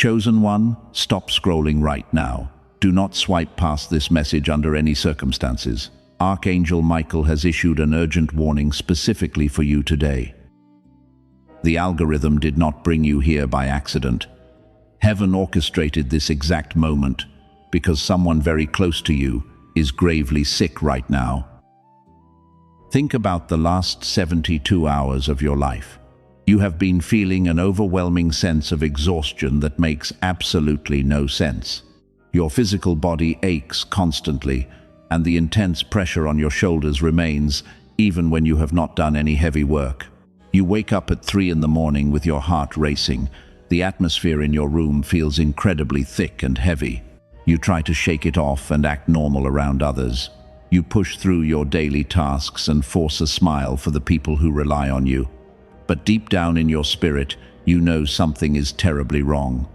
Chosen one, stop scrolling right now. Do not swipe past this message under any circumstances. Archangel Michael has issued an urgent warning specifically for you today. The algorithm did not bring you here by accident. Heaven orchestrated this exact moment because someone very close to you is gravely sick right now. Think about the last 72 hours of your life. You have been feeling an overwhelming sense of exhaustion that makes absolutely no sense. Your physical body aches constantly, and the intense pressure on your shoulders remains even when you have not done any heavy work. You wake up at 3 in the morning with your heart racing. The atmosphere in your room feels incredibly thick and heavy. You try to shake it off and act normal around others. You push through your daily tasks and force a smile for the people who rely on you. But deep down in your spirit, you know something is terribly wrong.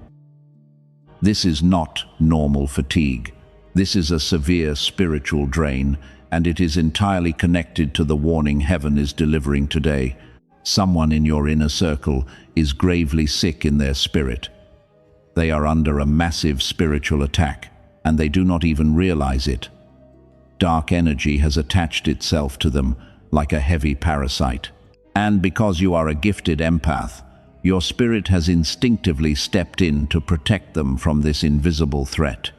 This is not normal fatigue. This is a severe spiritual drain, and it is entirely connected to the warning heaven is delivering today. Someone in your inner circle is gravely sick in their spirit. They are under a massive spiritual attack, and they do not even realize it. Dark energy has attached itself to them like a heavy parasite. And because you are a gifted empath, your spirit has instinctively stepped in to protect them from this invisible threat.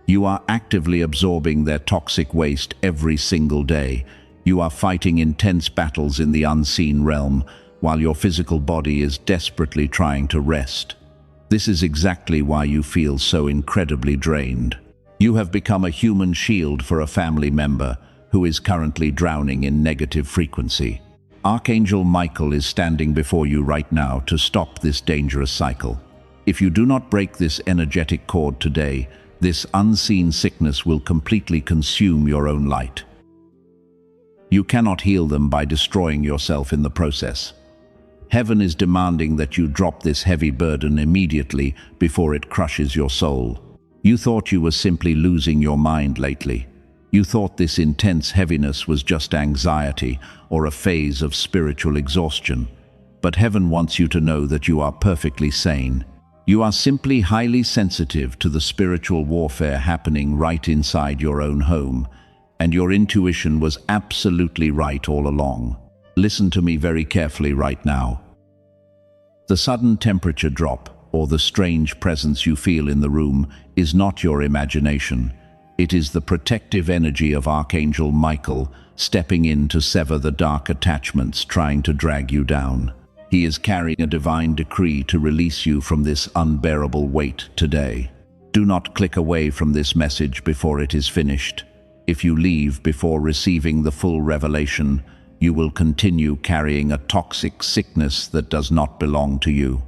You are actively absorbing their toxic waste every single day. You are fighting intense battles in the unseen realm, while your physical body is desperately trying to rest. This is exactly why you feel so incredibly drained. You have become a human shield for a family member who is currently drowning in negative frequency. Archangel Michael is standing before you right now to stop this dangerous cycle. If you do not break this energetic cord today, this unseen sickness will completely consume your own light. You cannot heal them by destroying yourself in the process. Heaven is demanding that you drop this heavy burden immediately before it crushes your soul. You thought you were simply losing your mind lately. You thought this intense heaviness was just anxiety or a phase of spiritual exhaustion. But heaven wants you to know that you are perfectly sane. You are simply highly sensitive to the spiritual warfare happening right inside your own home, and your intuition was absolutely right all along. Listen to me very carefully right now. The sudden temperature drop, or the strange presence you feel in the room, is not your imagination. It is the protective energy of Archangel Michael stepping in to sever the dark attachments trying to drag you down. He is carrying a divine decree to release you from this unbearable weight today. Do not click away from this message before it is finished. If you leave before receiving the full revelation, you will continue carrying a toxic sickness that does not belong to you.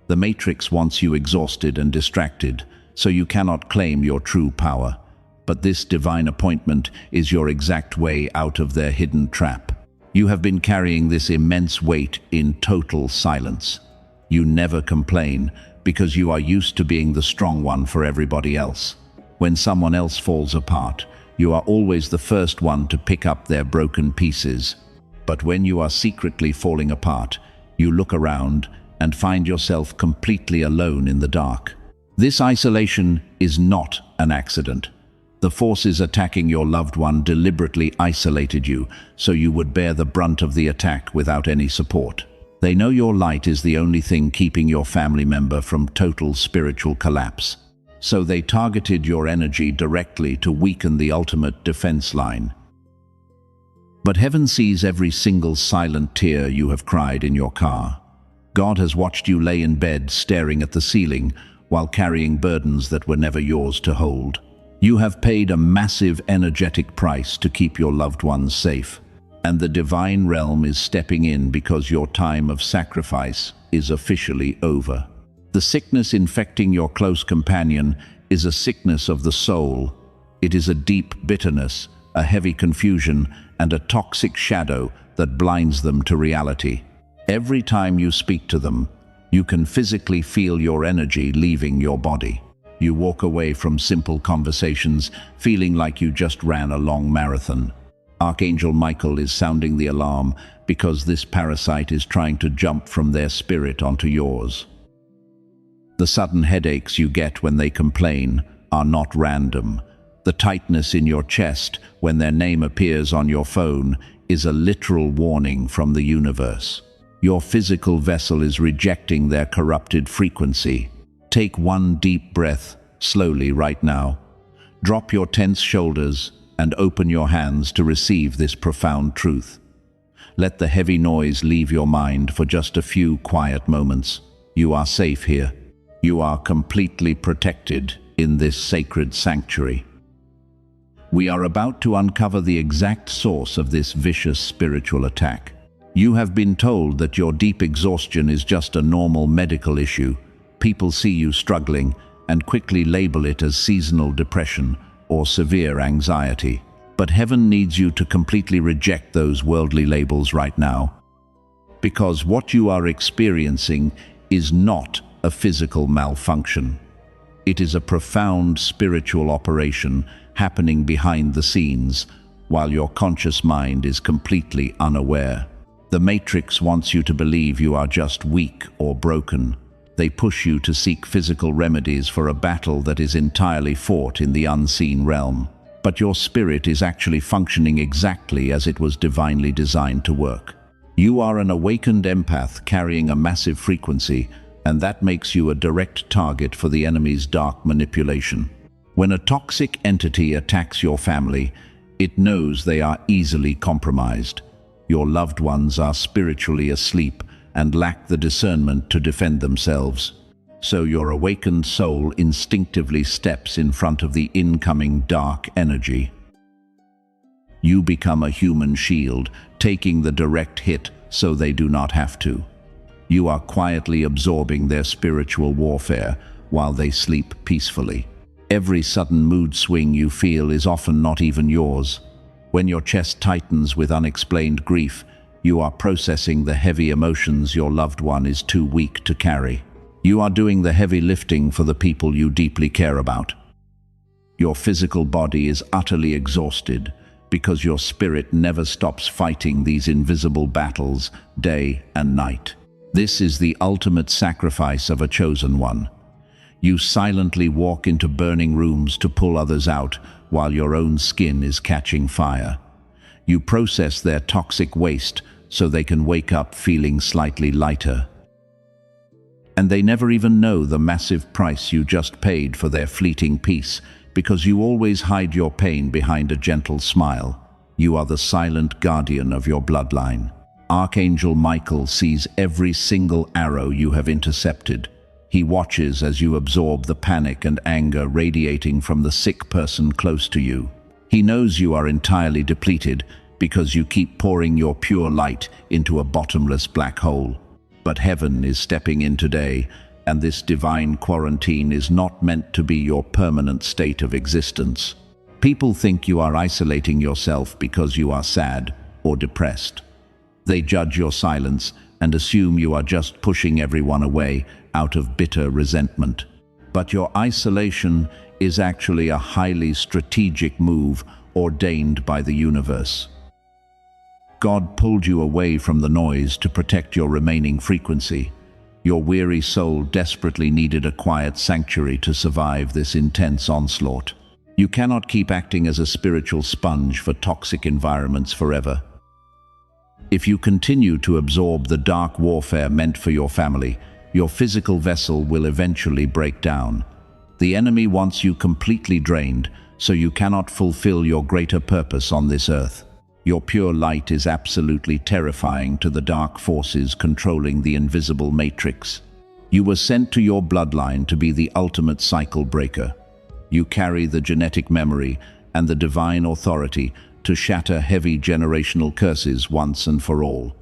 The Matrix wants you exhausted and distracted, so you cannot claim your true power. But this divine appointment is your exact way out of their hidden trap. You have been carrying this immense weight in total silence. You never complain because you are used to being the strong one for everybody else. When someone else falls apart, you are always the first one to pick up their broken pieces. But when you are secretly falling apart, you look around and find yourself completely alone in the dark. This isolation is not an accident. The forces attacking your loved one deliberately isolated you, so you would bear the brunt of the attack without any support. They know your light is the only thing keeping your family member from total spiritual collapse. So they targeted your energy directly to weaken the ultimate defense line. But heaven sees every single silent tear you have cried in your car. God has watched you lay in bed staring at the ceiling while carrying burdens that were never yours to hold. You have paid a massive energetic price to keep your loved ones safe, and the divine realm is stepping in because your time of sacrifice is officially over. The sickness infecting your close companion is a sickness of the soul. It is a deep bitterness, a heavy confusion, and a toxic shadow that blinds them to reality. Every time you speak to them, you can physically feel your energy leaving your body. You walk away from simple conversations feeling like you just ran a long marathon. Archangel Michael is sounding the alarm because this parasite is trying to jump from their spirit onto yours. The sudden headaches you get when they complain are not random. The tightness in your chest when their name appears on your phone is a literal warning from the universe. Your physical vessel is rejecting their corrupted frequency. Take one deep breath, slowly right now. Drop your tense shoulders and open your hands to receive this profound truth. Let the heavy noise leave your mind for just a few quiet moments. You are safe here. You are completely protected in this sacred sanctuary. We are about to uncover the exact source of this vicious spiritual attack. You have been told that your deep exhaustion is just a normal medical issue. People see you struggling and quickly label it as seasonal depression or severe anxiety. But heaven needs you to completely reject those worldly labels right now. Because what you are experiencing is not a physical malfunction. It is a profound spiritual operation happening behind the scenes while your conscious mind is completely unaware. The Matrix wants you to believe you are just weak or broken. They push you to seek physical remedies for a battle that is entirely fought in the unseen realm. But your spirit is actually functioning exactly as it was divinely designed to work. You are an awakened empath carrying a massive frequency, and that makes you a direct target for the enemy's dark manipulation. When a toxic entity attacks your family, it knows they are easily compromised. Your loved ones are spiritually asleep and lack the discernment to defend themselves. So your awakened soul instinctively steps in front of the incoming dark energy. You become a human shield, taking the direct hit so they do not have to. You are quietly absorbing their spiritual warfare while they sleep peacefully. Every sudden mood swing you feel is often not even yours. When your chest tightens with unexplained grief, you are processing the heavy emotions your loved one is too weak to carry. You are doing the heavy lifting for the people you deeply care about. Your physical body is utterly exhausted because your spirit never stops fighting these invisible battles day and night. This is the ultimate sacrifice of a chosen one. You silently walk into burning rooms to pull others out while your own skin is catching fire. You process their toxic waste so they can wake up feeling slightly lighter. And they never even know the massive price you just paid for their fleeting peace, because you always hide your pain behind a gentle smile. You are the silent guardian of your bloodline. Archangel Michael sees every single arrow you have intercepted. He watches as you absorb the panic and anger radiating from the sick person close to you. He knows you are entirely depleted because you keep pouring your pure light into a bottomless black hole. But heaven is stepping in today, and this divine quarantine is not meant to be your permanent state of existence. People think you are isolating yourself because you are sad or depressed. They judge your silence and assume you are just pushing everyone away out of bitter resentment. But your isolation is actually a highly strategic move ordained by the universe. God pulled you away from the noise to protect your remaining frequency. Your weary soul desperately needed a quiet sanctuary to survive this intense onslaught. You cannot keep acting as a spiritual sponge for toxic environments forever. If you continue to absorb the dark warfare meant for your family, your physical vessel will eventually break down. The enemy wants you completely drained, so you cannot fulfill your greater purpose on this earth. Your pure light is absolutely terrifying to the dark forces controlling the invisible matrix. You were sent to your bloodline to be the ultimate cycle breaker. You carry the genetic memory and the divine authority to shatter heavy generational curses once and for all.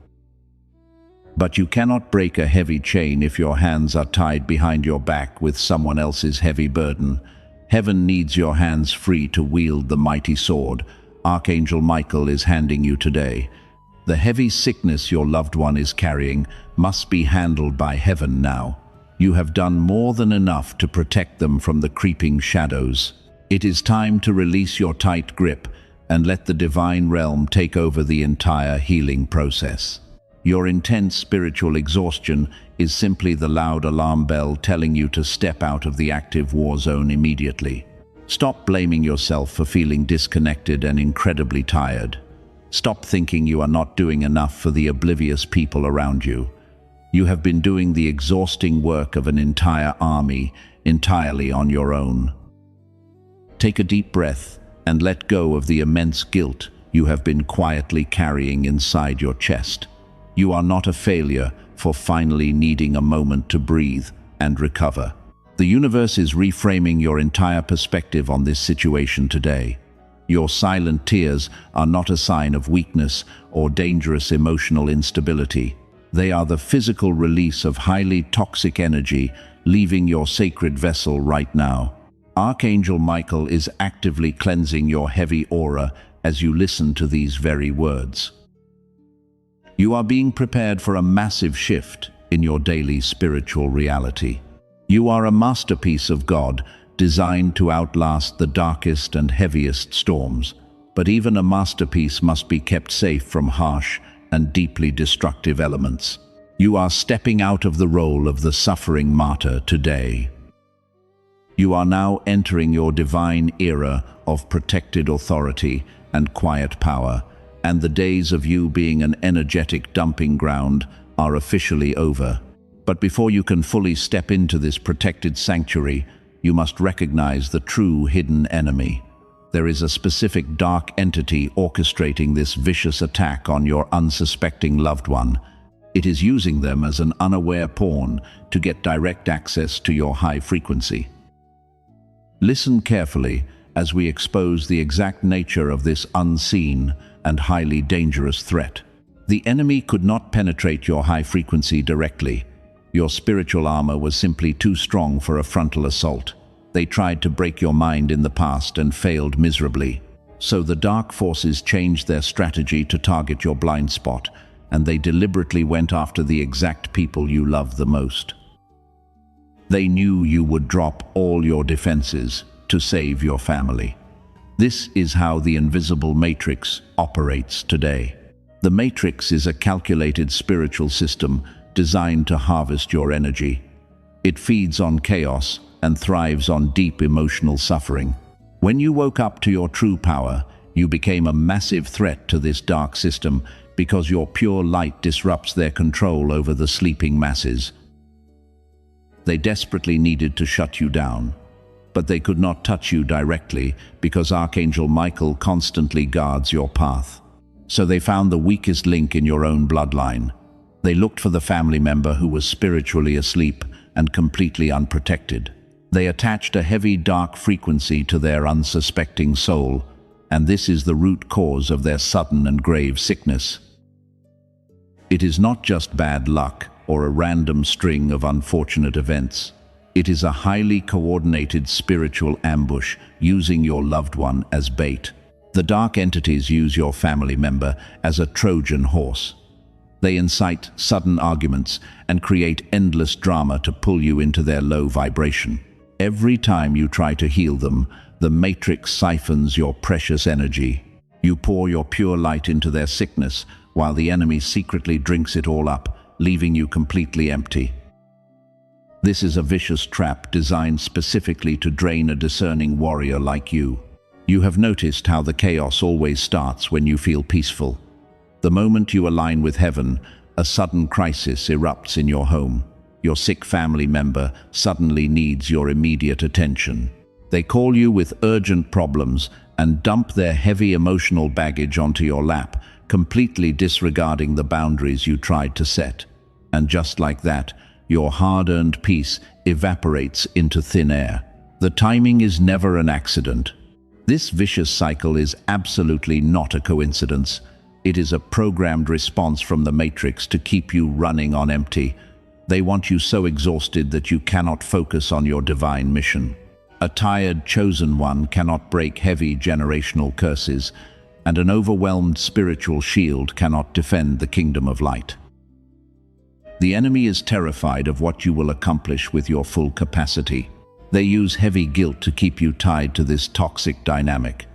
But you cannot break a heavy chain if your hands are tied behind your back with someone else's heavy burden. Heaven needs your hands free to wield the mighty sword Archangel Michael is handing you today. The heavy sickness your loved one is carrying must be handled by heaven now. You have done more than enough to protect them from the creeping shadows. It is time to release your tight grip and let the divine realm take over the entire healing process. Your intense spiritual exhaustion is simply the loud alarm bell telling you to step out of the active war zone immediately. Stop blaming yourself for feeling disconnected and incredibly tired. Stop thinking you are not doing enough for the oblivious people around you. You have been doing the exhausting work of an entire army entirely on your own. Take a deep breath and let go of the immense guilt you have been quietly carrying inside your chest. You are not a failure for finally needing a moment to breathe and recover. The universe is reframing your entire perspective on this situation today. Your silent tears are not a sign of weakness or dangerous emotional instability. They are the physical release of highly toxic energy leaving your sacred vessel right now. Archangel Michael is actively cleansing your heavy aura as you listen to these very words. You are being prepared for a massive shift in your daily spiritual reality. You are a masterpiece of God, designed to outlast the darkest and heaviest storms. But even a masterpiece must be kept safe from harsh and deeply destructive elements. You are stepping out of the role of the suffering martyr today. You are now entering your divine era of protected authority and quiet power, and the days of you being an energetic dumping ground are officially over. But before you can fully step into this protected sanctuary, you must recognize the true hidden enemy. There is a specific dark entity orchestrating this vicious attack on your unsuspecting loved one. It is using them as an unaware pawn to get direct access to your high frequency. Listen carefully as we expose the exact nature of this unseen and highly dangerous threat. The enemy could not penetrate your high frequency directly. Your spiritual armor was simply too strong for a frontal assault. They tried to break your mind in the past and failed miserably. So the dark forces changed their strategy to target your blind spot, and they deliberately went after the exact people you love the most. They knew you would drop all your defenses to save your family. This is how the invisible matrix operates today. The matrix is a calculated spiritual system designed to harvest your energy. It feeds on chaos and thrives on deep emotional suffering. When you woke up to your true power, you became a massive threat to this dark system because your pure light disrupts their control over the sleeping masses. They desperately needed to shut you down, but they could not touch you directly because Archangel Michael constantly guards your path. So they found the weakest link in your own bloodline. They looked for the family member who was spiritually asleep and completely unprotected. They attached a heavy dark frequency to their unsuspecting soul, and this is the root cause of their sudden and grave sickness. It is not just bad luck or a random string of unfortunate events. It is a highly coordinated spiritual ambush using your loved one as bait. The dark entities use your family member as a Trojan horse. They incite sudden arguments and create endless drama to pull you into their low vibration. Every time you try to heal them, the matrix siphons your precious energy. You pour your pure light into their sickness, while the enemy secretly drinks it all up, leaving you completely empty. This is a vicious trap designed specifically to drain a discerning warrior like you. You have noticed how the chaos always starts when you feel peaceful. The moment you align with heaven, a sudden crisis erupts in your home. Your sick family member suddenly needs your immediate attention. They call you with urgent problems and dump their heavy emotional baggage onto your lap, completely disregarding the boundaries you tried to set. And just like that, your hard-earned peace evaporates into thin air. The timing is never an accident. This vicious cycle is absolutely not a coincidence. It is a programmed response from the Matrix to keep you running on empty. They want you so exhausted that you cannot focus on your divine mission. A tired, chosen one cannot break heavy generational curses, and an overwhelmed spiritual shield cannot defend the kingdom of light. The enemy is terrified of what you will accomplish with your full capacity. They use heavy guilt to keep you tied to this toxic dynamic.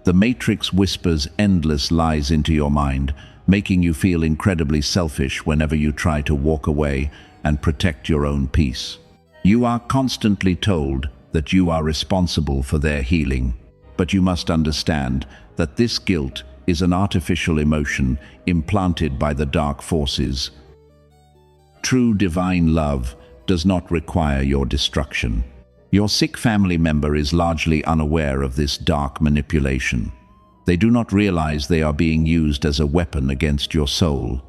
The Matrix whispers endless lies into your mind, making you feel incredibly selfish whenever you try to walk away and protect your own peace. You are constantly told that you are responsible for their healing, but you must understand that this guilt is an artificial emotion implanted by the dark forces. True divine love does not require your destruction. Your sick family member is largely unaware of this dark manipulation. They do not realize they are being used as a weapon against your soul.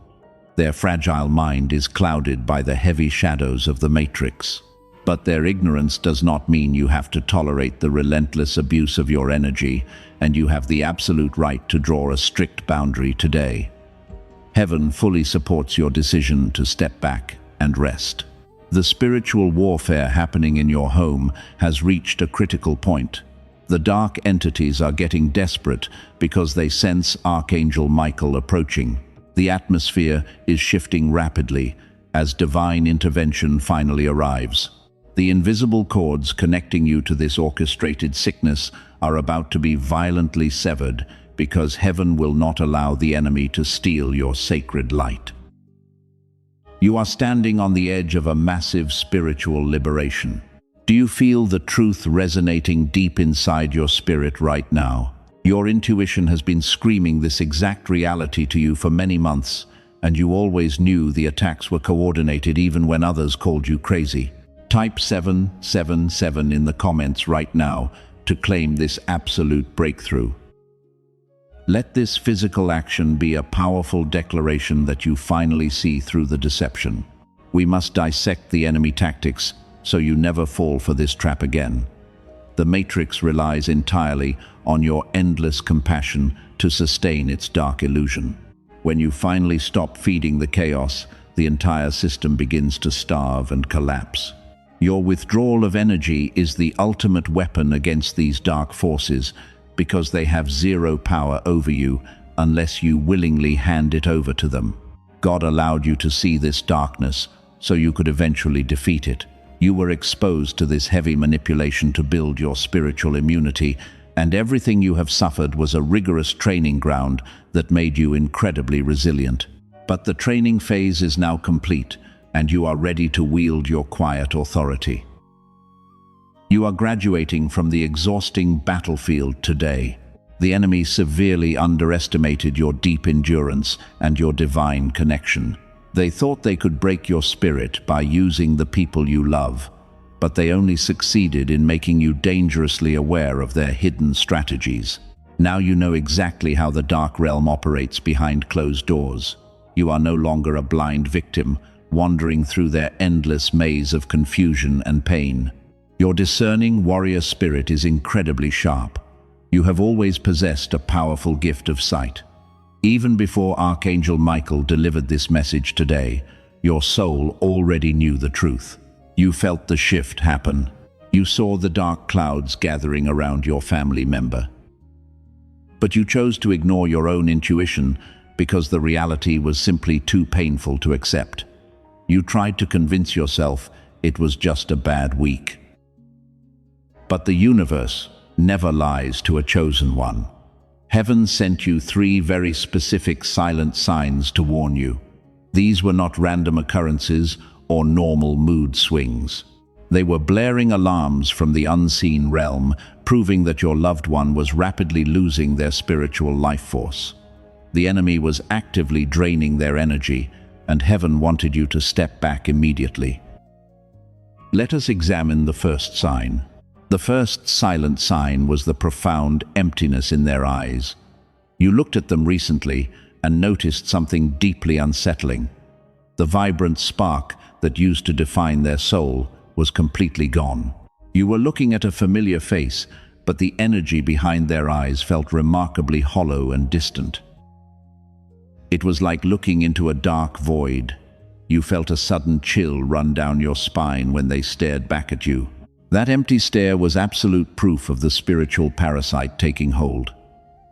Their fragile mind is clouded by the heavy shadows of the matrix. But their ignorance does not mean you have to tolerate the relentless abuse of your energy, and you have the absolute right to draw a strict boundary today. Heaven fully supports your decision to step back and rest. The spiritual warfare happening in your home has reached a critical point. The dark entities are getting desperate because they sense Archangel Michael approaching. The atmosphere is shifting rapidly as divine intervention finally arrives. The invisible cords connecting you to this orchestrated sickness are about to be violently severed because heaven will not allow the enemy to steal your sacred light. You are standing on the edge of a massive spiritual liberation. Do you feel the truth resonating deep inside your spirit right now? Your intuition has been screaming this exact reality to you for many months, and you always knew the attacks were coordinated even when others called you crazy. Type 777 in the comments right now to claim this absolute breakthrough. Let this physical action be a powerful declaration that you finally see through the deception. We must dissect the enemy tactics so you never fall for this trap again. The Matrix relies entirely on your endless compassion to sustain its dark illusion. When you finally stop feeding the chaos, the entire system begins to starve and collapse. Your withdrawal of energy is the ultimate weapon against these dark forces because they have zero power over you unless you willingly hand it over to them. God allowed you to see this darkness so you could eventually defeat it. You were exposed to this heavy manipulation to build your spiritual immunity, and everything you have suffered was a rigorous training ground that made you incredibly resilient. But the training phase is now complete, and you are ready to wield your quiet authority. You are graduating from the exhausting battlefield today. The enemy severely underestimated your deep endurance and your divine connection. They thought they could break your spirit by using the people you love, but they only succeeded in making you dangerously aware of their hidden strategies. Now you know exactly how the dark realm operates behind closed doors. You are no longer a blind victim, wandering through their endless maze of confusion and pain. Your discerning warrior spirit is incredibly sharp. You have always possessed a powerful gift of sight. Even before Archangel Michael delivered this message today, your soul already knew the truth. You felt the shift happen. You saw the dark clouds gathering around your family member. But you chose to ignore your own intuition because the reality was simply too painful to accept. You tried to convince yourself it was just a bad week. But the universe never lies to a chosen one. Heaven sent you 3 very specific silent signs to warn you. These were not random occurrences or normal mood swings. They were blaring alarms from the unseen realm, proving that your loved one was rapidly losing their spiritual life force. The enemy was actively draining their energy, and heaven wanted you to step back immediately. Let us examine the first sign. The first silent sign was the profound emptiness in their eyes. You looked at them recently and noticed something deeply unsettling. The vibrant spark that used to define their soul was completely gone. You were looking at a familiar face, but the energy behind their eyes felt remarkably hollow and distant. It was like looking into a dark void. You felt a sudden chill run down your spine when they stared back at you. That empty stare was absolute proof of the spiritual parasite taking hold.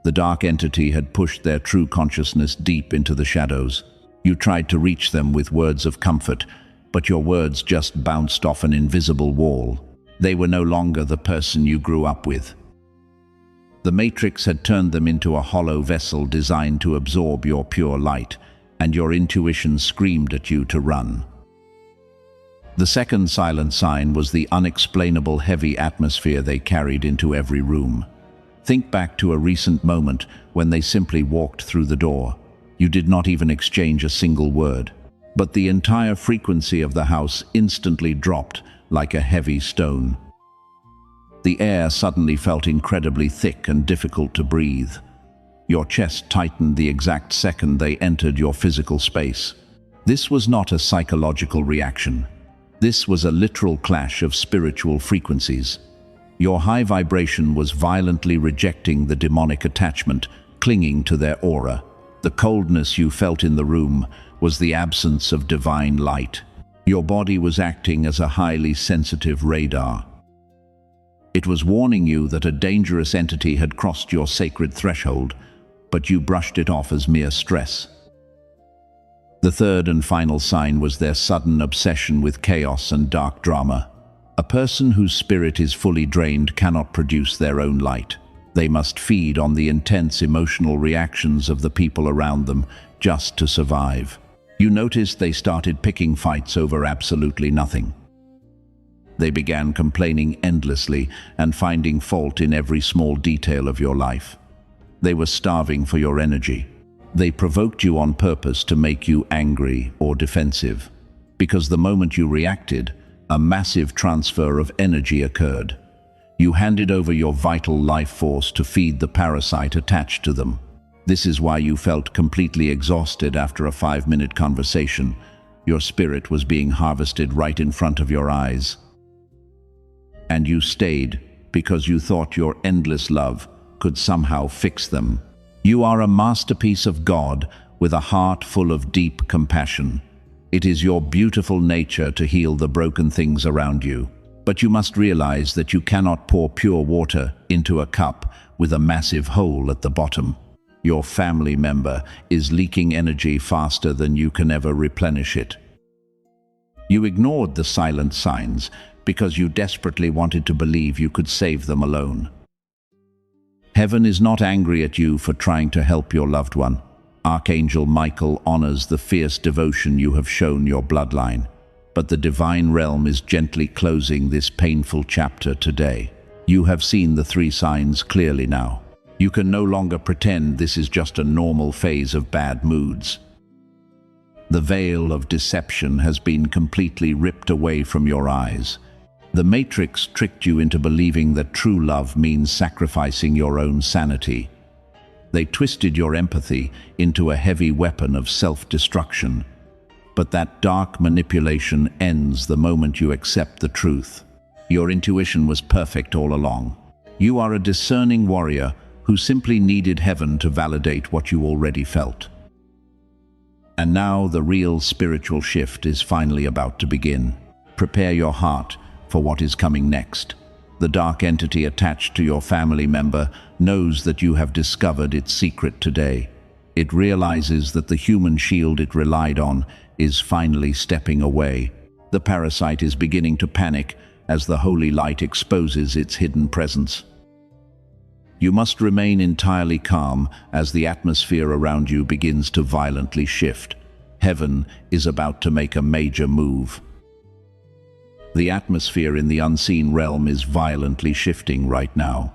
The dark entity had pushed their true consciousness deep into the shadows. You tried to reach them with words of comfort, but your words just bounced off an invisible wall. They were no longer the person you grew up with. The Matrix had turned them into a hollow vessel designed to absorb your pure light, and your intuition screamed at you to run. The second silent sign was the unexplainable heavy atmosphere they carried into every room. Think back to a recent moment when they simply walked through the door. You did not even exchange a single word. But the entire frequency of the house instantly dropped like a heavy stone. The air suddenly felt incredibly thick and difficult to breathe. Your chest tightened the exact second they entered your physical space. This was not a psychological reaction. This was a literal clash of spiritual frequencies. Your high vibration was violently rejecting the demonic attachment, clinging to their aura. The coldness you felt in the room was the absence of divine light. Your body was acting as a highly sensitive radar. It was warning you that a dangerous entity had crossed your sacred threshold, but you brushed it off as mere stress. The third and final sign was their sudden obsession with chaos and dark drama. A person whose spirit is fully drained cannot produce their own light. They must feed on the intense emotional reactions of the people around them just to survive. You noticed they started picking fights over absolutely nothing. They began complaining endlessly and finding fault in every small detail of your life. They were starving for your energy. They provoked you on purpose to make you angry or defensive, because the moment you reacted, a massive transfer of energy occurred. You handed over your vital life force to feed the parasite attached to them. This is why you felt completely exhausted after a 5-minute conversation. Your spirit was being harvested right in front of your eyes. And you stayed because you thought your endless love could somehow fix them. You are a masterpiece of God with a heart full of deep compassion. It is your beautiful nature to heal the broken things around you. But you must realize that you cannot pour pure water into a cup with a massive hole at the bottom. Your family member is leaking energy faster than you can ever replenish it. You ignored the silent signs because you desperately wanted to believe you could save them alone. Heaven is not angry at you for trying to help your loved one. Archangel Michael honors the fierce devotion you have shown your bloodline. But the divine realm is gently closing this painful chapter today. You have seen the 3 signs clearly now. You can no longer pretend this is just a normal phase of bad moods. The veil of deception has been completely ripped away from your eyes. The Matrix tricked you into believing that true love means sacrificing your own sanity. They twisted your empathy into a heavy weapon of self-destruction. But that dark manipulation ends the moment you accept the truth. Your intuition was perfect all along. You are a discerning warrior who simply needed heaven to validate what you already felt. And now the real spiritual shift is finally about to begin. Prepare your heart for what is coming next. The dark entity attached to your family member knows that you have discovered its secret today. It realizes that the human shield it relied on is finally stepping away. The parasite is beginning to panic as the holy light exposes its hidden presence. You must remain entirely calm as the atmosphere around you begins to violently shift. Heaven is about to make a major move. The atmosphere in the unseen realm is violently shifting right now.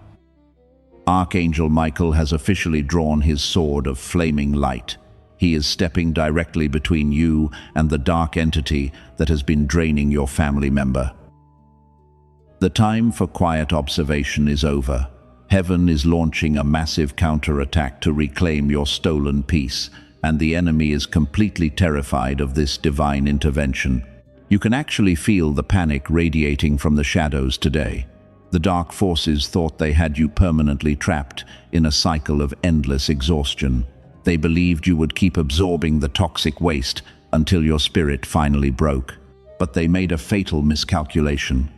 Archangel Michael has officially drawn his sword of flaming light. He is stepping directly between you and the dark entity that has been draining your family member. The time for quiet observation is over. Heaven is launching a massive counterattack to reclaim your stolen peace, and the enemy is completely terrified of this divine intervention. You can actually feel the panic radiating from the shadows today. The dark forces thought they had you permanently trapped in a cycle of endless exhaustion. They believed you would keep absorbing the toxic waste until your spirit finally broke. But they made a fatal miscalculation.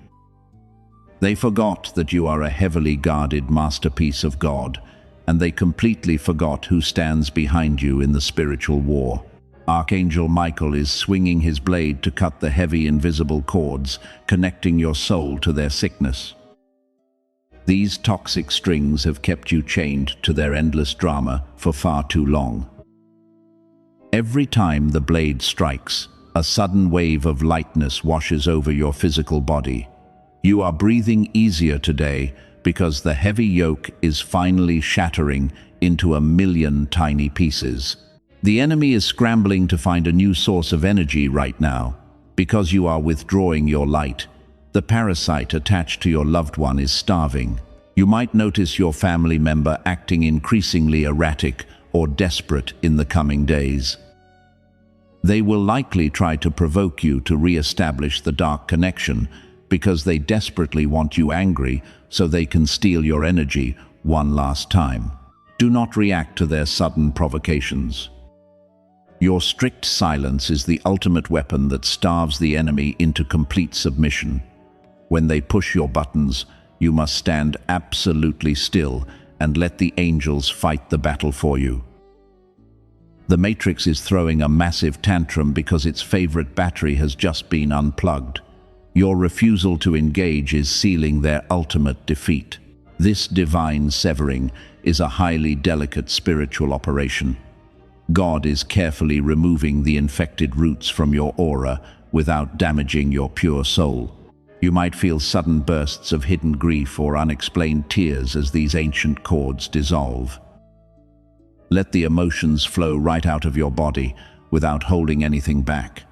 They forgot that you are a heavily guarded masterpiece of God, and they completely forgot who stands behind you in the spiritual war. Archangel Michael is swinging his blade to cut the heavy invisible cords, connecting your soul to their sickness. These toxic strings have kept you chained to their endless drama for far too long. Every time the blade strikes, A sudden wave of lightness washes over your physical body. You are breathing easier today because the heavy yoke is finally shattering into 1,000,000 tiny pieces. The enemy is scrambling to find a new source of energy right now. Because you are withdrawing your light, the parasite attached to your loved one is starving. You might notice your family member acting increasingly erratic or desperate in the coming days. They will likely try to provoke you to re-establish the dark connection because they desperately want you angry so they can steal your energy one last time. Do not react to their sudden provocations. Your strict silence is the ultimate weapon that starves the enemy into complete submission. When they push your buttons, you must stand absolutely still and let the angels fight the battle for you. The Matrix is throwing a massive tantrum because its favorite battery has just been unplugged. Your refusal to engage is sealing their ultimate defeat. This divine severing is a highly delicate spiritual operation. God is carefully removing the infected roots from your aura without damaging your pure soul. You might feel sudden bursts of hidden grief or unexplained tears as these ancient cords dissolve. Let the emotions flow right out of your body without holding anything back.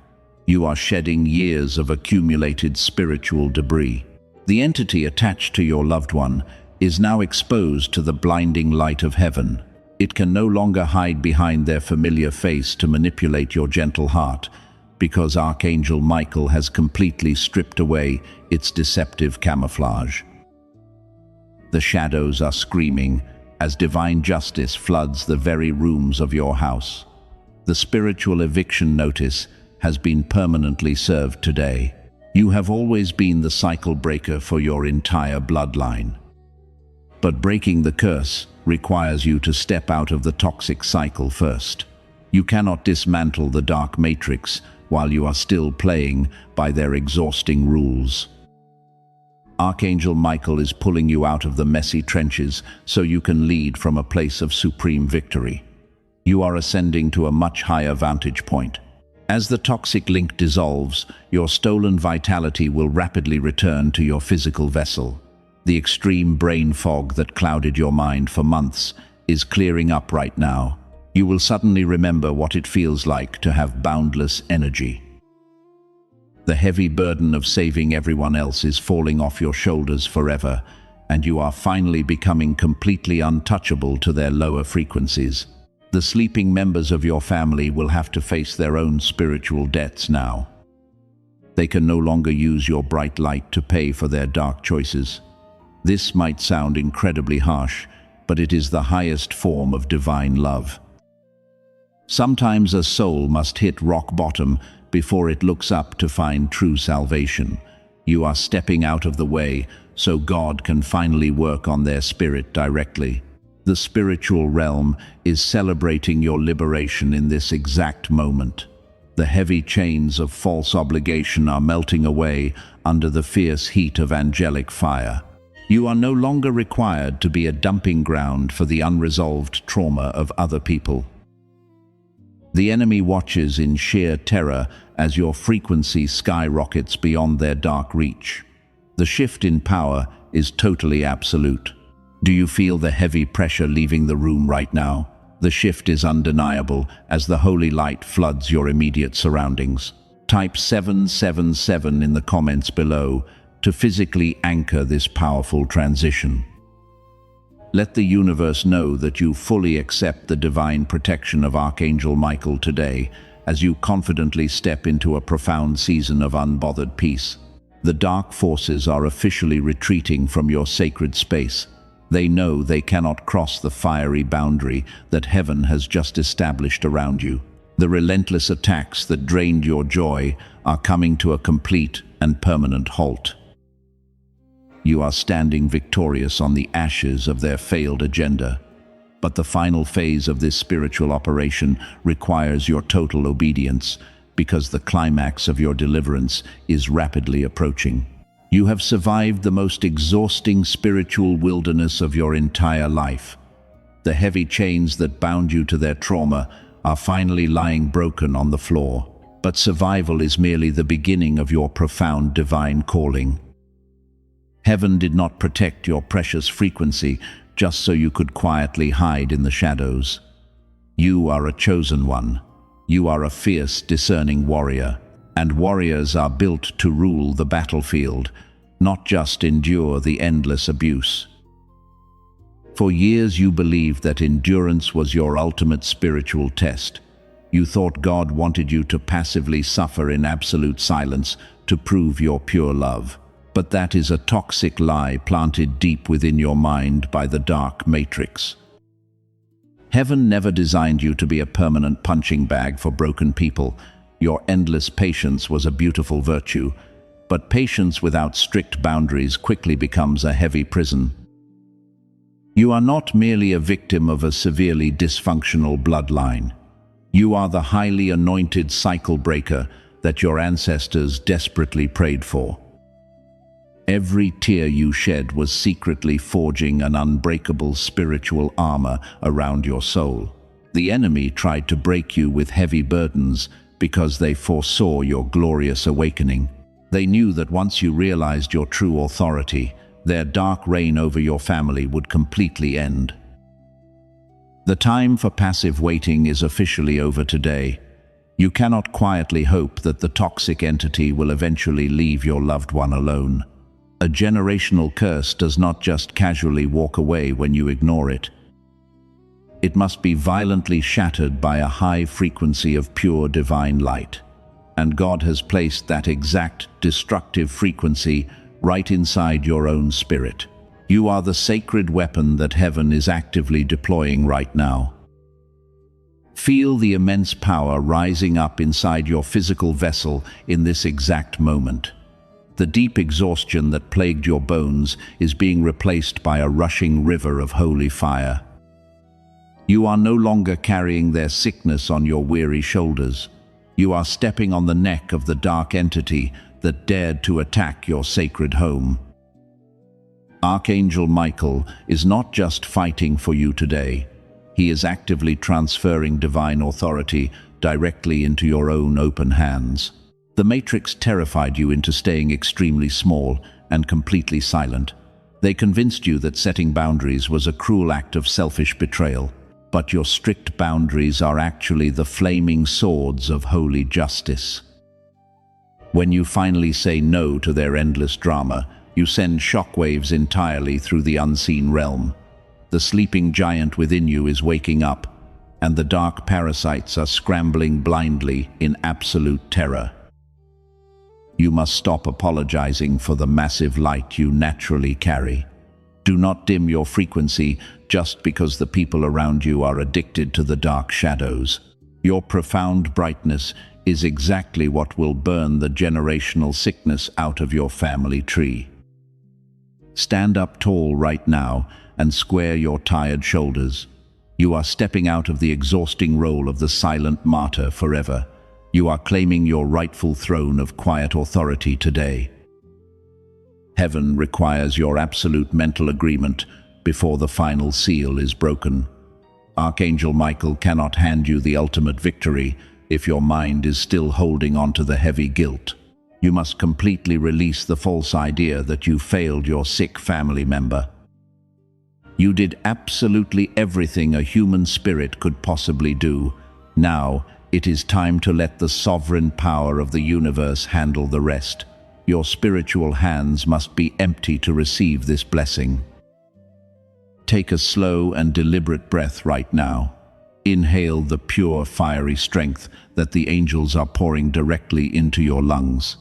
You are shedding years of accumulated spiritual debris. The entity attached to your loved one is now exposed to the blinding light of heaven. It can no longer hide behind their familiar face to manipulate your gentle heart, because Archangel Michael has completely stripped away its deceptive camouflage. The shadows are screaming as divine justice floods the very rooms of your house. The spiritual eviction notice has been permanently served today. You have always been the cycle breaker for your entire bloodline. But breaking the curse requires you to step out of the toxic cycle first. You cannot dismantle the dark matrix while you are still playing by their exhausting rules. Archangel Michael is pulling you out of the messy trenches so you can lead from a place of supreme victory. You are ascending to a much higher vantage point. As the toxic link dissolves, your stolen vitality will rapidly return to your physical vessel. The extreme brain fog that clouded your mind for months is clearing up right now. You will suddenly remember what it feels like to have boundless energy. The heavy burden of saving everyone else is falling off your shoulders forever, and you are finally becoming completely untouchable to their lower frequencies. The sleeping members of your family will have to face their own spiritual debts now. They can no longer use your bright light to pay for their dark choices. This might sound incredibly harsh, but it is the highest form of divine love. Sometimes a soul must hit rock bottom before it looks up to find true salvation. You are stepping out of the way so God can finally work on their spirit directly. The spiritual realm is celebrating your liberation in this exact moment. The heavy chains of false obligation are melting away under the fierce heat of angelic fire. You are no longer required to be a dumping ground for the unresolved trauma of other people. The enemy watches in sheer terror as your frequency skyrockets beyond their dark reach. The shift in power is totally absolute. Do you feel the heavy pressure leaving the room right now? The shift is undeniable as the holy light floods your immediate surroundings. Type 777 in the comments below to physically anchor this powerful transition. Let the universe know that you fully accept the divine protection of Archangel Michael today as you confidently step into a profound season of unbothered peace. The dark forces are officially retreating from your sacred space. They know they cannot cross the fiery boundary that heaven has just established around you. The relentless attacks that drained your joy are coming to a complete and permanent halt. You are standing victorious on the ashes of their failed agenda. But the final phase of this spiritual operation requires your total obedience, because the climax of your deliverance is rapidly approaching. You have survived the most exhausting spiritual wilderness of your entire life. The heavy chains that bound you to their trauma are finally lying broken on the floor. but survival is merely the beginning of your profound divine calling. Heaven did not protect your precious frequency just so you could quietly hide in the shadows. You are a chosen one. You are a fierce, discerning warrior, and warriors are built to rule the battlefield, not just endure the endless abuse. For years you believed that endurance was your ultimate spiritual test. You thought God wanted you to passively suffer in absolute silence to prove your pure love. But that is a toxic lie planted deep within your mind by the dark matrix. Heaven never designed you to be a permanent punching bag for broken people. Your endless patience was a beautiful virtue, but patience without strict boundaries quickly becomes a heavy prison. You are not merely a victim of a severely dysfunctional bloodline. You are the highly anointed cycle breaker that your ancestors desperately prayed for. Every tear you shed was secretly forging an unbreakable spiritual armor around your soul. The enemy tried to break you with heavy burdens because they foresaw your glorious awakening. They knew that once you realized your true authority, their dark reign over your family would completely end. The time for passive waiting is officially over today. You cannot quietly hope that the toxic entity will eventually leave your loved one alone. A generational curse does not just casually walk away when you ignore it. It must be violently shattered by a high frequency of pure divine light. And God has placed that exact destructive frequency right inside your own spirit. You are the sacred weapon that heaven is actively deploying right now. Feel the immense power rising up inside your physical vessel in this exact moment. The deep exhaustion that plagued your bones is being replaced by a rushing river of holy fire. You are no longer carrying their sickness on your weary shoulders. You are stepping on the neck of the dark entity that dared to attack your sacred home. Archangel Michael is not just fighting for you today. He is actively transferring divine authority directly into your own open hands. The Matrix terrified you into staying extremely small and completely silent. They convinced you that setting boundaries was a cruel act of selfish betrayal. But your strict boundaries are actually the flaming swords of holy justice. When you finally say no to their endless drama, you send shockwaves entirely through the unseen realm. The sleeping giant within you is waking up, and the dark parasites are scrambling blindly in absolute terror. You must stop apologizing for the massive light you naturally carry. Do not dim your frequency just because the people around you are addicted to the dark shadows. Your profound brightness is exactly what will burn the generational sickness out of your family tree. Stand up tall right now and square your tired shoulders. You are stepping out of the exhausting role of the silent martyr forever. You are claiming your rightful throne of quiet authority today. Heaven requires your absolute mental agreement before the final seal is broken. Archangel Michael cannot hand you the ultimate victory if your mind is still holding on to the heavy guilt. You must completely release the false idea that you failed your sick family member. You did absolutely everything a human spirit could possibly do. Now, it is time to let the sovereign power of the universe handle the rest. Your spiritual hands must be empty to receive this blessing. Take a slow and deliberate breath right now. Inhale the pure, fiery strength that the angels are pouring directly into your lungs.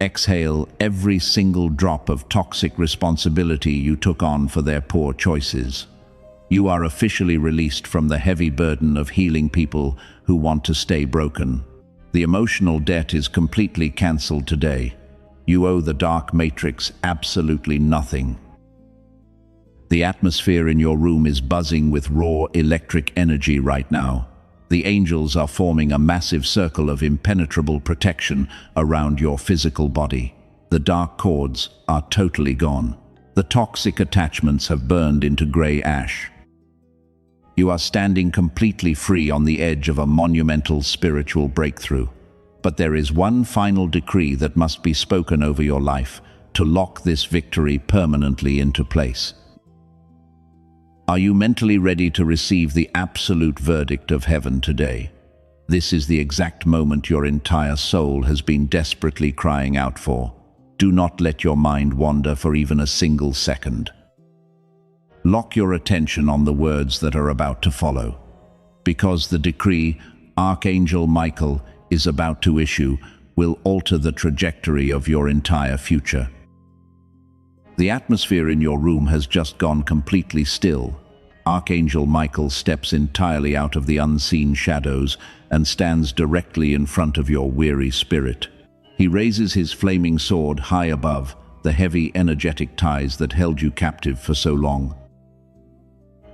Exhale every single drop of toxic responsibility you took on for their poor choices. You are officially released from the heavy burden of healing people who want to stay broken. The emotional debt is completely cancelled today. You owe the dark matrix absolutely nothing. The atmosphere in your room is buzzing with raw electric energy right now. The angels are forming a massive circle of impenetrable protection around your physical body. The dark cords are totally gone. The toxic attachments have burned into grey ash. You are standing completely free on the edge of a monumental spiritual breakthrough. But there is one final decree that must be spoken over your life to lock this victory permanently into place. Are you mentally ready to receive the absolute verdict of heaven today? This is the exact moment your entire soul has been desperately crying out for. Do not let your mind wander for even a single second. Lock your attention on the words that are about to follow, because the decree Archangel Michael is about to issue will alter the trajectory of your entire future. The atmosphere in your room has just gone completely still. Archangel Michael steps entirely out of the unseen shadows and stands directly in front of your weary spirit. He raises his flaming sword high above the heavy energetic ties that held you captive for so long.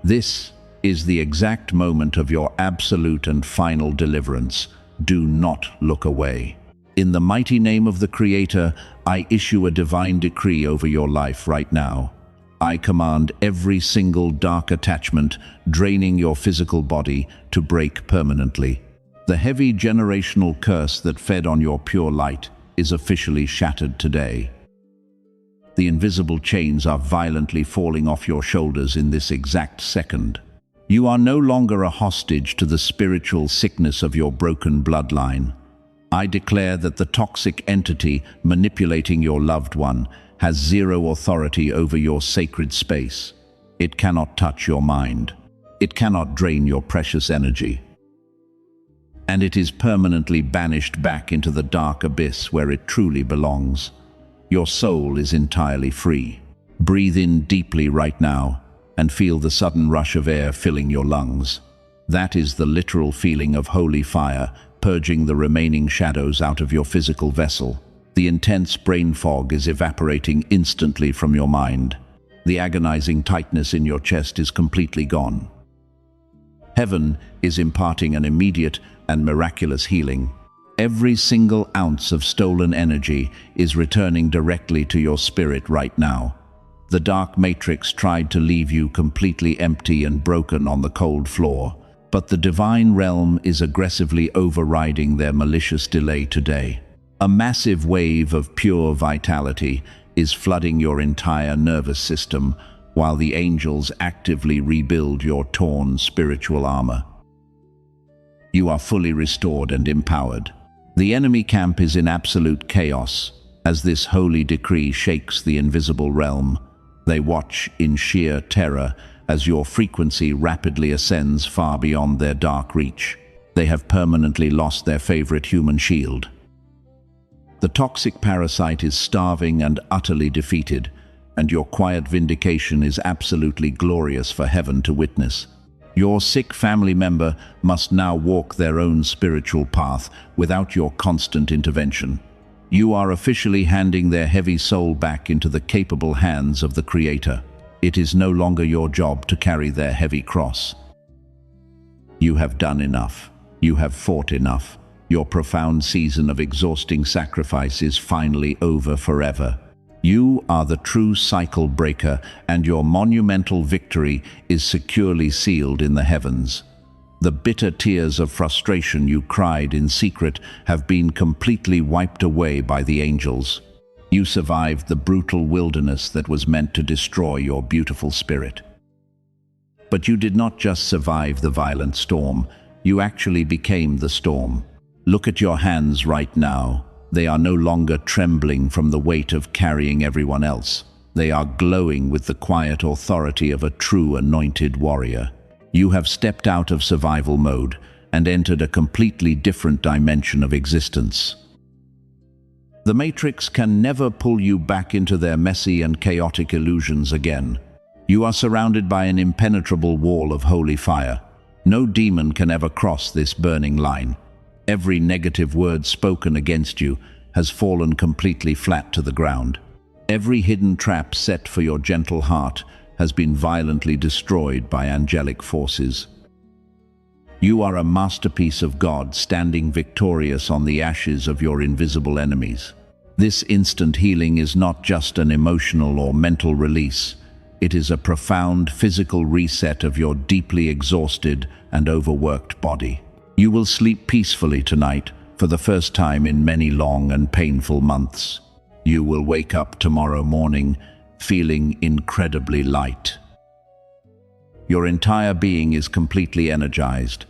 This is the exact moment of your absolute and final deliverance. Do not look away. In the mighty name of the Creator, I issue a divine decree over your life right now. I command every single dark attachment draining your physical body to break permanently. The heavy generational curse that fed on your pure light is officially shattered today. The invisible chains are violently falling off your shoulders in this exact second. You are no longer a hostage to the spiritual sickness of your broken bloodline. I declare that the toxic entity manipulating your loved one has zero authority over your sacred space. It cannot touch your mind. It cannot drain your precious energy. And it is permanently banished back into the dark abyss where it truly belongs. Your soul is entirely free. Breathe in deeply right now and feel the sudden rush of air filling your lungs. That is the literal feeling of holy fire purging the remaining shadows out of your physical vessel. The intense brain fog is evaporating instantly from your mind. The agonizing tightness in your chest is completely gone. Heaven is imparting an immediate and miraculous healing. Every single ounce of stolen energy is returning directly to your spirit right now. The dark matrix tried to leave you completely empty and broken on the cold floor, but the divine realm is aggressively overriding their malicious delay today. A massive wave of pure vitality is flooding your entire nervous system while the angels actively rebuild your torn spiritual armor. You are fully restored and empowered. The enemy camp is in absolute chaos as this holy decree shakes the invisible realm. They watch in sheer terror as your frequency rapidly ascends far beyond their dark reach. They have permanently lost their favorite human shield. The toxic parasite is starving and utterly defeated, and your quiet vindication is absolutely glorious for heaven to witness. Your sick family member must now walk their own spiritual path without your constant intervention. You are officially handing their heavy soul back into the capable hands of the Creator. It is no longer your job to carry their heavy cross. You have done enough. You have fought enough. Your profound season of exhausting sacrifice is finally over forever. You are the true cycle breaker, and your monumental victory is securely sealed in the heavens. The bitter tears of frustration you cried in secret have been completely wiped away by the angels. You survived the brutal wilderness that was meant to destroy your beautiful spirit. But you did not just survive the violent storm, you actually became the storm. Look at your hands right now. They are no longer trembling from the weight of carrying everyone else. They are glowing with the quiet authority of a true anointed warrior. You have stepped out of survival mode and entered a completely different dimension of existence. The Matrix can never pull you back into their messy and chaotic illusions again. You are surrounded by an impenetrable wall of holy fire. No demon can ever cross this burning line. Every negative word spoken against you has fallen completely flat to the ground. Every hidden trap set for your gentle heart has been violently destroyed by angelic forces. You are a masterpiece of God standing victorious on the ashes of your invisible enemies. This instant healing is not just an emotional or mental release. It is a profound physical reset of your deeply exhausted and overworked body. You will sleep peacefully tonight for the first time in many long and painful months. You will wake up tomorrow morning feeling incredibly light. Your entire being is completely energized.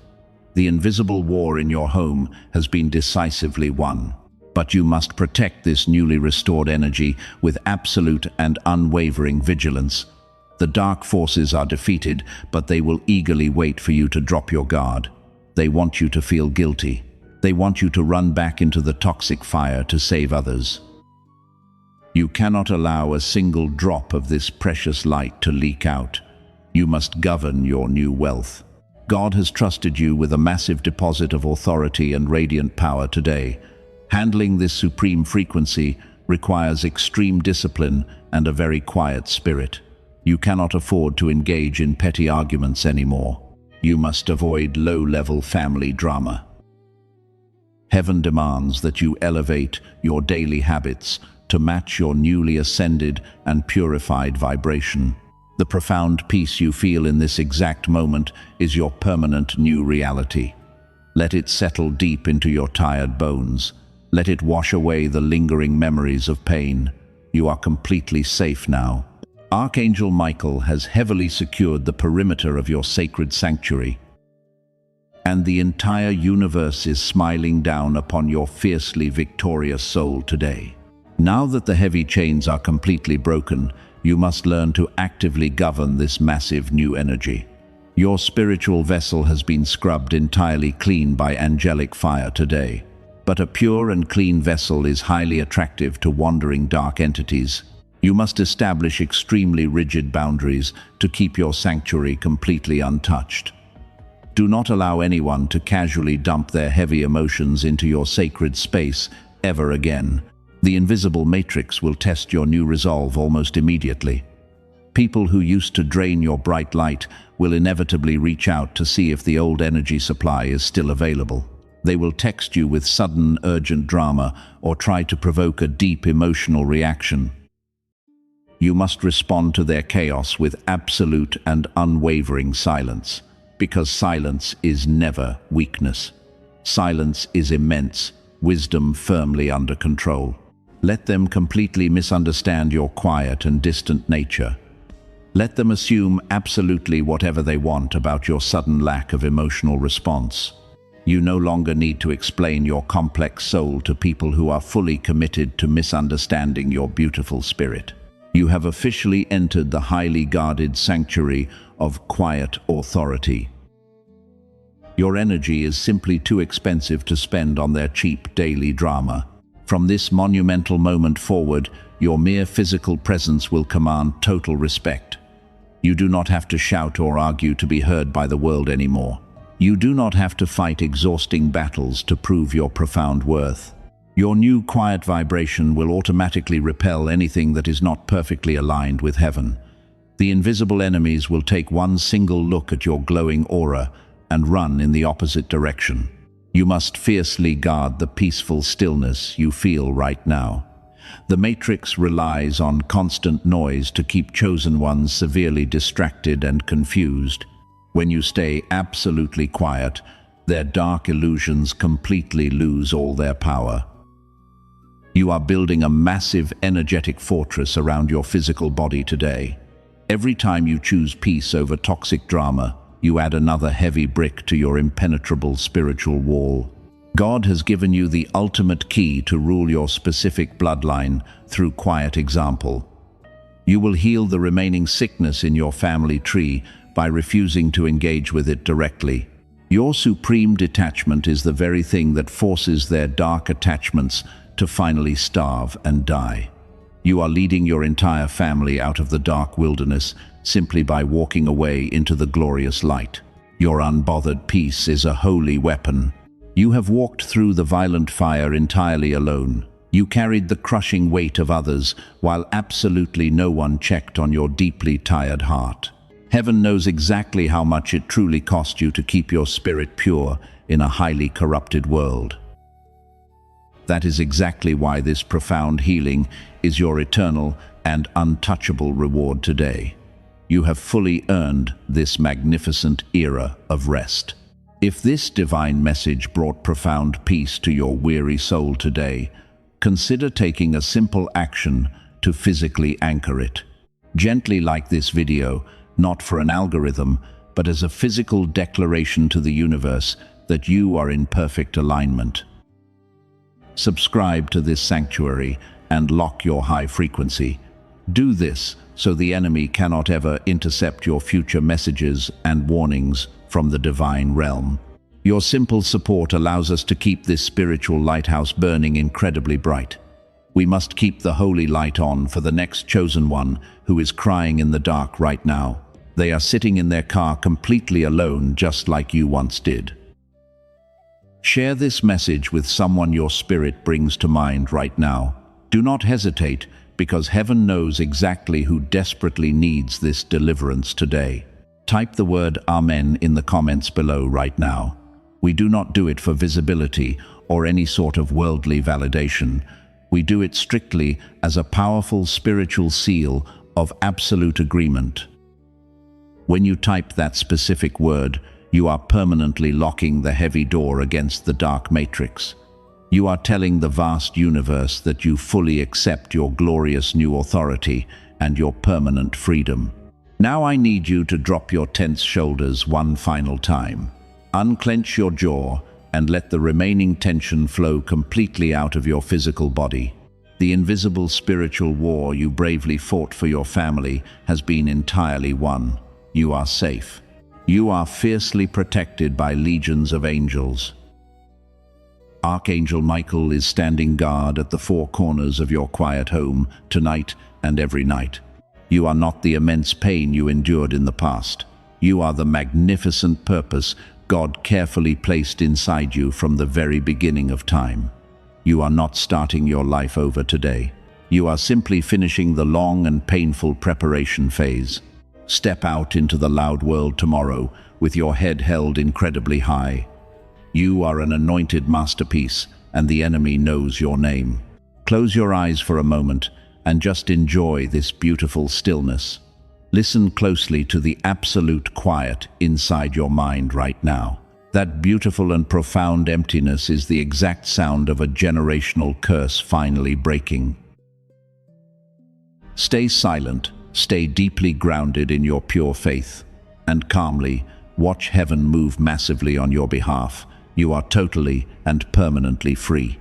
The invisible war in your home has been decisively won. But you must protect this newly restored energy with absolute and unwavering vigilance. The dark forces are defeated, but they will eagerly wait for you to drop your guard. They want you to feel guilty. They want you to run back into the toxic fire to save others. You cannot allow a single drop of this precious light to leak out. You must govern your new wealth. God has trusted you with a massive deposit of authority and radiant power today. Handling this supreme frequency requires extreme discipline and a very quiet spirit. You cannot afford to engage in petty arguments anymore. You must avoid low-level family drama. Heaven demands that you elevate your daily habits to match your newly ascended and purified vibration. The profound peace you feel in this exact moment is your permanent new reality. Let it settle deep into your tired bones. Let it wash away the lingering memories of pain. You are completely safe now. Archangel Michael has heavily secured the perimeter of your sacred sanctuary, and the entire universe is smiling down upon your fiercely victorious soul today. Now that the heavy chains are completely broken, you must learn to actively govern this massive new energy. Your spiritual vessel has been scrubbed entirely clean by angelic fire today. But a pure and clean vessel is highly attractive to wandering dark entities. You must establish extremely rigid boundaries to keep your sanctuary completely untouched. Do not allow anyone to casually dump their heavy emotions into your sacred space ever again. The invisible matrix will test your new resolve almost immediately. People who used to drain your bright light will inevitably reach out to see if the old energy supply is still available. They will text you with sudden, urgent drama or try to provoke a deep emotional reaction. You must respond to their chaos with absolute and unwavering silence, because silence is never weakness. Silence is immense, wisdom firmly under control. Let them completely misunderstand your quiet and distant nature. Let them assume absolutely whatever they want about your sudden lack of emotional response. You no longer need to explain your complex soul to people who are fully committed to misunderstanding your beautiful spirit. You have officially entered the highly guarded sanctuary of quiet authority. Your energy is simply too expensive to spend on their cheap daily drama. From this monumental moment forward, your mere physical presence will command total respect. You do not have to shout or argue to be heard by the world anymore. You do not have to fight exhausting battles to prove your profound worth. Your new quiet vibration will automatically repel anything that is not perfectly aligned with heaven. The invisible enemies will take one single look at your glowing aura and run in the opposite direction. You must fiercely guard the peaceful stillness you feel right now. The matrix relies on constant noise to keep chosen ones severely distracted and confused. When you stay absolutely quiet, their dark illusions completely lose all their power. You are building a massive energetic fortress around your physical body today. Every time you choose peace over toxic drama, you add another heavy brick to your impenetrable spiritual wall. God has given you the ultimate key to rule your specific bloodline through quiet example. You will heal the remaining sickness in your family tree by refusing to engage with it directly. Your supreme detachment is the very thing that forces their dark attachments to finally starve and die. You are leading your entire family out of the dark wilderness simply by walking away into the glorious light. Your unbothered peace is a holy weapon. You have walked through the violent fire entirely alone. You carried the crushing weight of others while absolutely no one checked on your deeply tired heart. Heaven knows exactly how much it truly cost you to keep your spirit pure in a highly corrupted world. That is exactly why this profound healing is your eternal and untouchable reward today. You have fully earned this magnificent era of rest. If this divine message brought profound peace to your weary soul today, consider taking a simple action to physically anchor it. Gently like this video, not for an algorithm, but as a physical declaration to the universe that you are in perfect alignment. Subscribe to this sanctuary and lock your high frequency. Do this so the enemy cannot ever intercept your future messages and warnings from the divine realm. Your simple support allows us to keep this spiritual lighthouse burning incredibly bright. We must keep the holy light on for the next chosen one who is crying in the dark right now. They are sitting in their car completely alone, just like you once did. Share this message with someone your spirit brings to mind right now. Do not hesitate, because heaven knows exactly who desperately needs this deliverance today. Type the word Amen in the comments below right now. We do not do it for visibility or any sort of worldly validation. We do it strictly as a powerful spiritual seal of absolute agreement. When you type that specific word, you are permanently locking the heavy door against the dark matrix. You are telling the vast universe that you fully accept your glorious new authority and your permanent freedom. Now I need you to drop your tense shoulders one final time. Unclench your jaw and let the remaining tension flow completely out of your physical body. The invisible spiritual war you bravely fought for your family has been entirely won. You are safe. You are fiercely protected by legions of angels. Archangel Michael is standing guard at the four corners of your quiet home tonight and every night. You are not the immense pain you endured in the past. You are the magnificent purpose God carefully placed inside you from the very beginning of time. You are not starting your life over today. You are simply finishing the long and painful preparation phase. Step out into the loud world tomorrow with your head held incredibly high. You are an anointed masterpiece, and the enemy knows your name. Close your eyes for a moment and just enjoy this beautiful stillness. Listen closely to the absolute quiet inside your mind right now. That beautiful and profound emptiness is the exact sound of a generational curse finally breaking. Stay silent, stay deeply grounded in your pure faith, and calmly watch heaven move massively on your behalf. You are totally and permanently free.